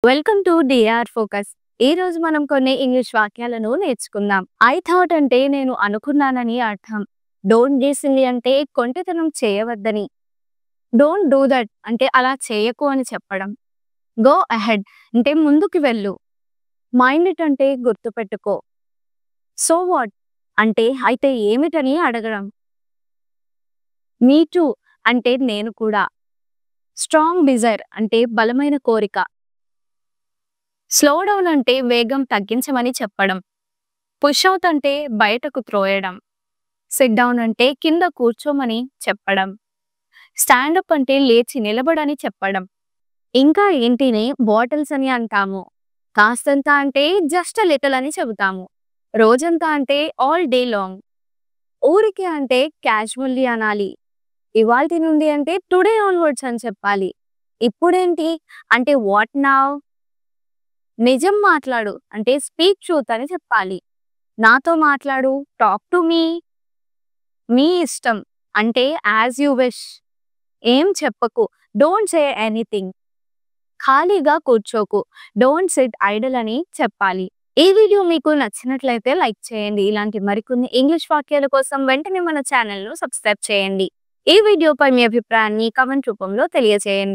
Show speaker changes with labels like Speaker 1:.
Speaker 1: Welcome to DR focus. ఈ రోజు మనం కొన్ని ఇంగ్లీష్ వాక్యాలను నేర్చుకుందాం. ఐ థాట్ అంటే నేను అనుకున్నానని అర్థం. డోంట్ బి సిల్లీ అంటే కొంటెతనం చేయవద్దని. డోంట్ డూ దట్ అంటే అలా చేయకు అని చెప్పడం. గో అహెడ్ అంటే ముందుకు వెళ్ళు. మైండ్ ఇట్ అంటే గుర్తుపెట్టుకో. సో వాట్ అంటే అయితే ఏమిటని అడగడం. మీ టూ అంటే నేను కూడా. స్ట్రాంగ్ డిజైర్ అంటే బలమైన కోరిక. స్లో డౌన్ అంటే వేగం తగ్గించమని చెప్పడం. పుష్ అవుట్ అంటే బయటకు త్రోయడం. సిట్ డౌన్ అంటే కింద కూర్చోమని చెప్పడం. స్టాండ్ అప్ అంటే లేచి నిలబడని చెప్పడం. ఇంకా ఏంటిని బాటిల్స్ అని అంటాము. కాస్తంత అంటే జస్ట్ లిటిల్ అని చెబుతాము. రోజంతా అంటే ఆల్ డే లాంగ్. ఊరికే అంటే క్యాజువల్లీ అనాలి. ఇవాల్టి నుండి అంటే టుడే ఆన్వర్డ్స్ అని చెప్పాలి. ఇప్పుడేంటి అంటే వాట్ నౌ. నిజం మాట్లాడు అంటే స్పీక్ ట్రూత్ అని చెప్పాలి. నాతో మాట్లాడు టాక్ టు మీ. మీ ఇష్టం అంటే యాజ్ యూ విష్. ఏం చెప్పకు డోంట్ సే ఎనీథింగ్. ఖాళీగా కూర్చోకు డోంట్ సిట్ ఐడల్ అని చెప్పాలి. ఈ వీడియో మీకు నచ్చినట్లయితే లైక్ చేయండి. ఇలాంటి మరికొన్ని ఇంగ్లీష్ వాక్యాల కోసం వెంటనే మన ఛానల్ను సబ్స్క్రైబ్ చేయండి. ఈ వీడియోపై మీ అభిప్రాయాన్ని కామెంట్ రూపంలో తెలియజేయండి.